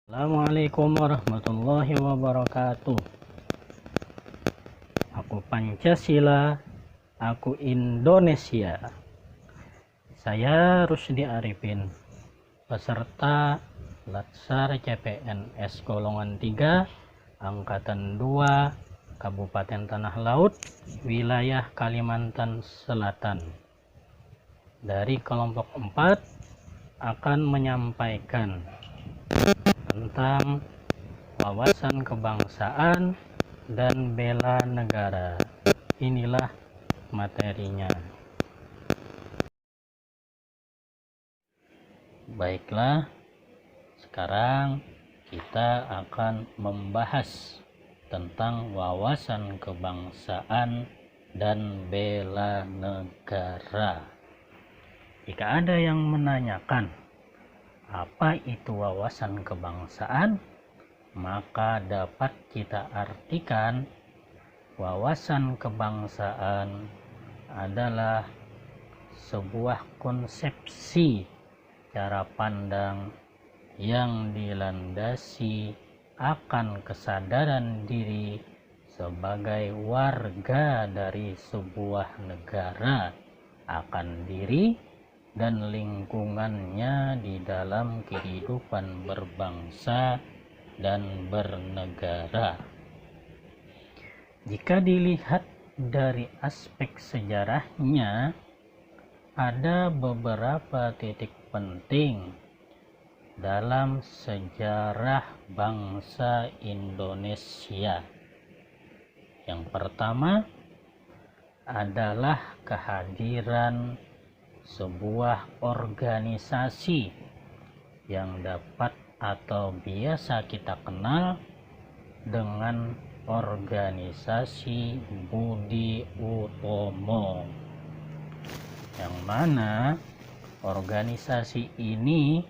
Assalamualaikum warahmatullahi wabarakatuh. Aku Pancasila, aku Indonesia. Saya Rusdi Arifin, peserta Latsar CPNS golongan 3 Angkatan 2 Kabupaten Tanah Laut, wilayah Kalimantan Selatan. Dari kelompok 4 akan menyampaikan tentang wawasan kebangsaan dan bela negara. Inilah materinya. Baiklah, sekarang kita akan membahas tentang wawasan kebangsaan dan bela negara. Jika ada yang menanyakan apa itu wawasan kebangsaan, maka dapat kita artikan wawasan kebangsaan adalah sebuah konsepsi cara pandang yang dilandasi akan kesadaran diri sebagai warga dari sebuah negara akan diri dan lingkungannya di dalam kehidupan berbangsa dan bernegara. Jika dilihat dari aspek sejarahnya, ada beberapa titik penting dalam sejarah bangsa Indonesia. Yang pertama adalah kehadiran sebuah organisasi yang dapat atau biasa kita kenal dengan organisasi Budi Utomo, yang mana organisasi ini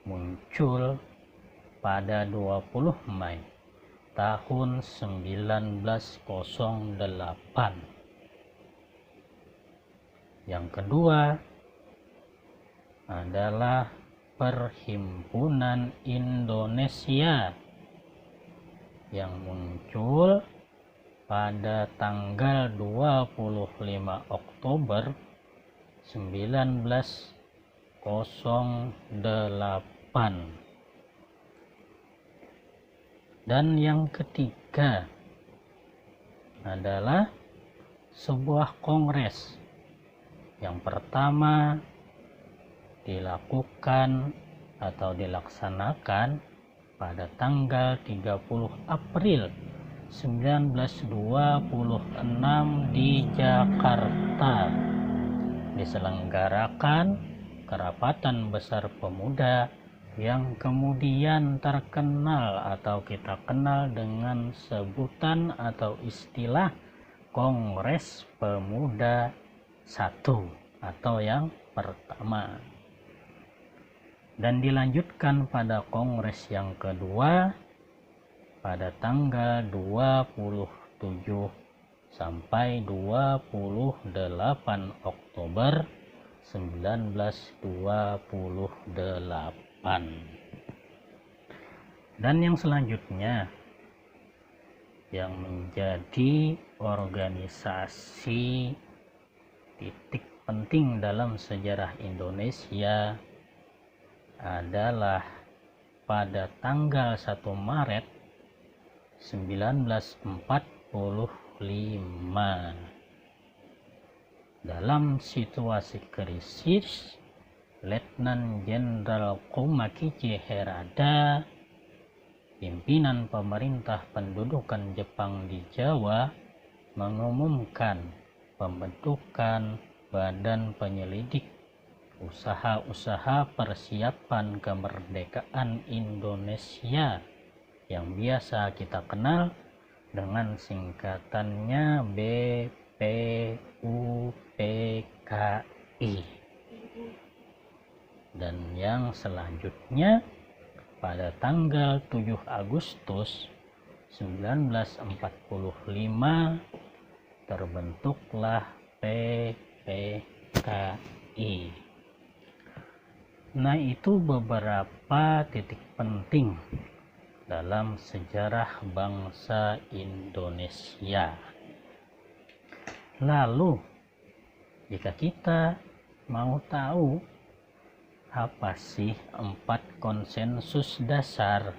muncul pada 20 Mei tahun 1908. Yang kedua adalah Perhimpunan Indonesia yang muncul pada tanggal 25 Oktober 1908. Dan yang ketiga adalah sebuah kongres yang pertama dilakukan atau dilaksanakan pada tanggal 30 April 1926 di Jakarta. Diselenggarakan Kerapatan Besar Pemuda yang kemudian terkenal atau kita kenal dengan sebutan atau istilah Kongres Pemuda 1 atau yang pertama, dan dilanjutkan pada kongres yang kedua pada tanggal 27 sampai 28 Oktober 1928. Dan yang selanjutnya yang menjadi organisasi titik penting dalam sejarah Indonesia adalah pada tanggal 1 Maret 1945. Dalam situasi krisis, Letnan Jenderal Komakichi Harada, pimpinan pemerintah pendudukan Jepang di Jawa, mengumumkan pembentukan Badan Penyelidik Usaha-usaha Persiapan Kemerdekaan Indonesia yang biasa kita kenal dengan singkatannya BPUPKI. Dan yang selanjutnya pada tanggal 7 Agustus 1945 terbentuklah PPKI. Nah, itu beberapa titik penting dalam sejarah bangsa Indonesia. Lalu, jika kita mau tahu apa sih 4 konsensus dasar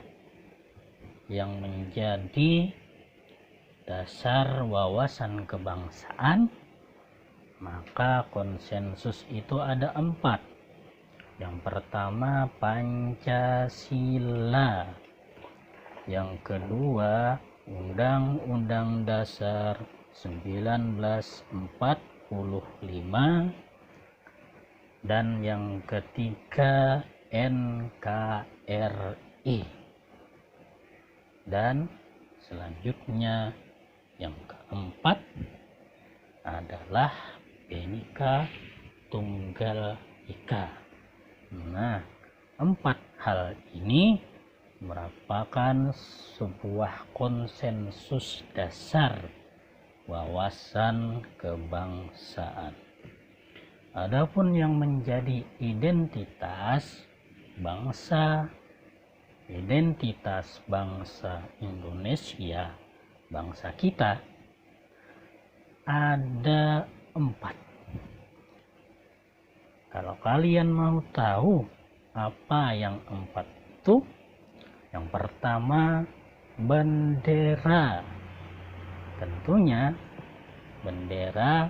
yang menjadi dasar wawasan kebangsaan, maka konsensus itu ada 4. Yang pertama Pancasila, yang kedua Undang-Undang Dasar 1945, dan yang ketiga NKRI, dan selanjutnya yang keempat adalah Bhinneka Tunggal Ika. Nah, 4 hal ini merupakan sebuah konsensus dasar wawasan kebangsaan. Adapun yang menjadi identitas bangsa Indonesia, bangsa kita, ada 4. Kalau kalian mau tahu apa yang 4 itu, yang pertama bendera. Tentunya bendera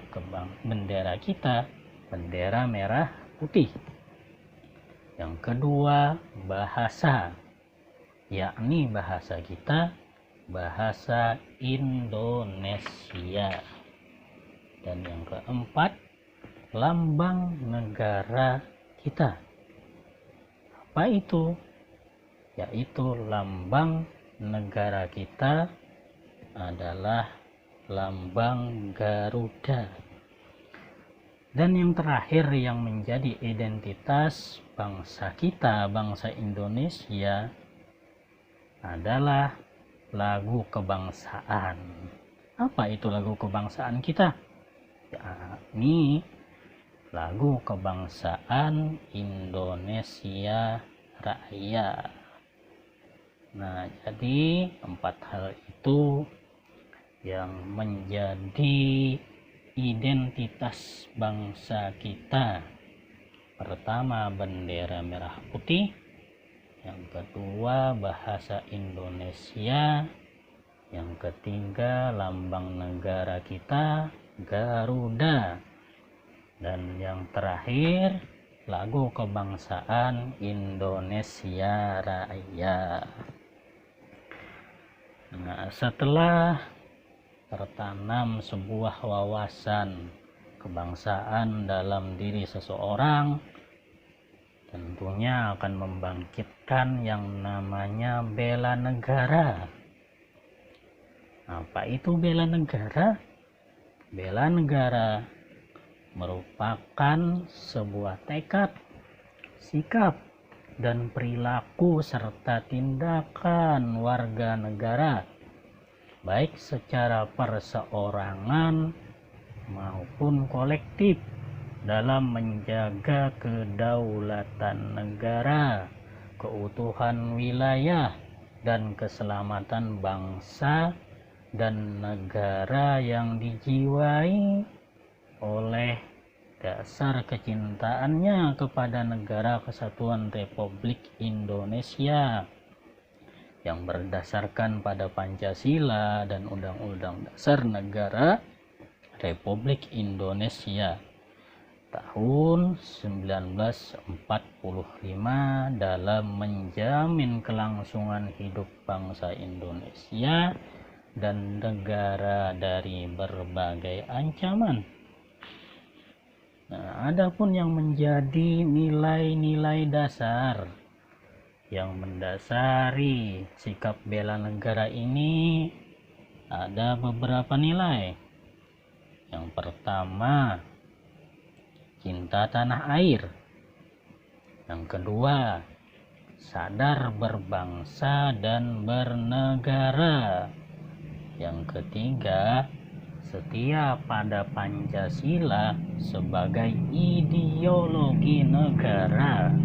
kita, bendera merah putih. Yang kedua bahasa, yakni bahasa kita, bahasa Indonesia. Dan yang keempat lambang negara kita. Apa itu? Yaitu lambang negara kita adalah lambang Garuda. Dan yang terakhir yang menjadi identitas bangsa kita, bangsa Indonesia, adalah lagu kebangsaan. Apa itu lagu kebangsaan kita? Yakni lagu kebangsaan Indonesia Raya. Nah, jadi 4 hal itu yang menjadi identitas bangsa kita. Pertama bendera merah putih, yang kedua bahasa Indonesia, yang ketiga lambang negara kita Garuda, dan yang terakhir lagu kebangsaan Indonesia Raya. Nah, setelah tertanam sebuah wawasan kebangsaan dalam diri seseorang, tentunya akan membangkitkan yang namanya bela negara. Apa itu bela negara? Bela negara merupakan sebuah tekad, sikap, dan perilaku serta tindakan warga negara, baik secara perseorangan maupun kolektif, dalam menjaga kedaulatan negara, keutuhan wilayah, dan keselamatan bangsa dan negara yang dijiwai oleh dasar kecintaannya kepada Negara Kesatuan Republik Indonesia yang berdasarkan pada Pancasila dan Undang-Undang Dasar Negara Republik Indonesia tahun 1945 dalam menjamin kelangsungan hidup bangsa Indonesia dan negara dari berbagai ancaman. Nah, adapun yang menjadi nilai-nilai dasar yang mendasari sikap bela negara ini ada beberapa nilai. Yang pertama, cinta tanah air. Yang kedua, sadar berbangsa dan bernegara. Yang ketiga, setia pada Pancasila sebagai ideologi negara.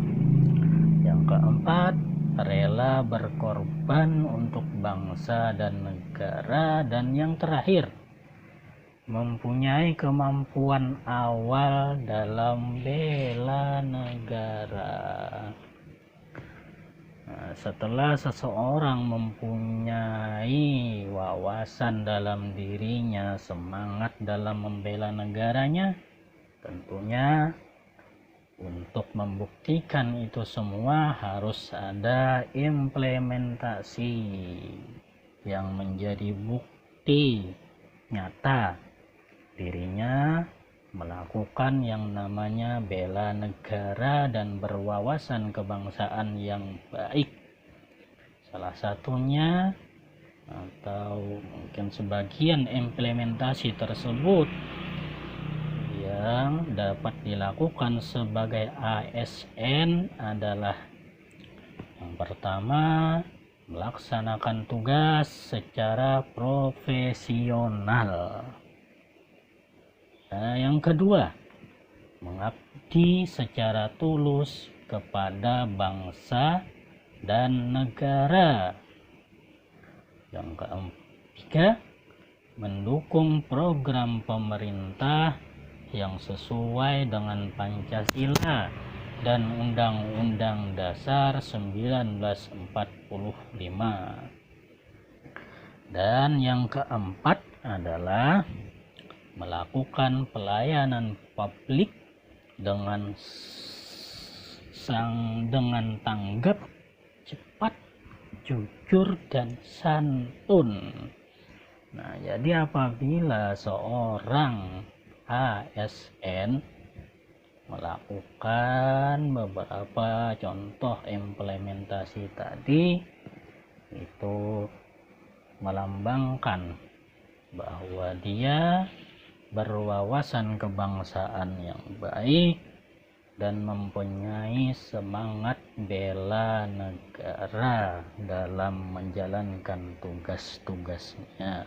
keempat, rela berkorban untuk bangsa dan negara. Dan yang terakhir, mempunyai kemampuan awal dalam bela negara. Nah, setelah seseorang mempunyai wawasan dalam dirinya, semangat dalam membela negaranya, tentunya untuk membuktikan itu semua harus ada implementasi yang menjadi bukti nyata dirinya melakukan yang namanya bela negara dan berwawasan kebangsaan yang baik. Salah satunya atau mungkin sebagian implementasi tersebut yang dapat dilakukan sebagai ASN adalah yang pertama, melaksanakan tugas secara profesional. Yang kedua, mengabdi secara tulus kepada bangsa dan negara. Yang ketiga, mendukung program pemerintah yang sesuai dengan Pancasila dan Undang-Undang Dasar 1945. Dan yang keempat adalah melakukan pelayanan publik dengan tanggap, cepat, jujur, dan santun. Nah, jadi apabila seorang ASN melakukan beberapa contoh implementasi tadi, itu melambangkan bahwa dia berwawasan kebangsaan yang baik dan mempunyai semangat bela negara dalam menjalankan tugas-tugasnya.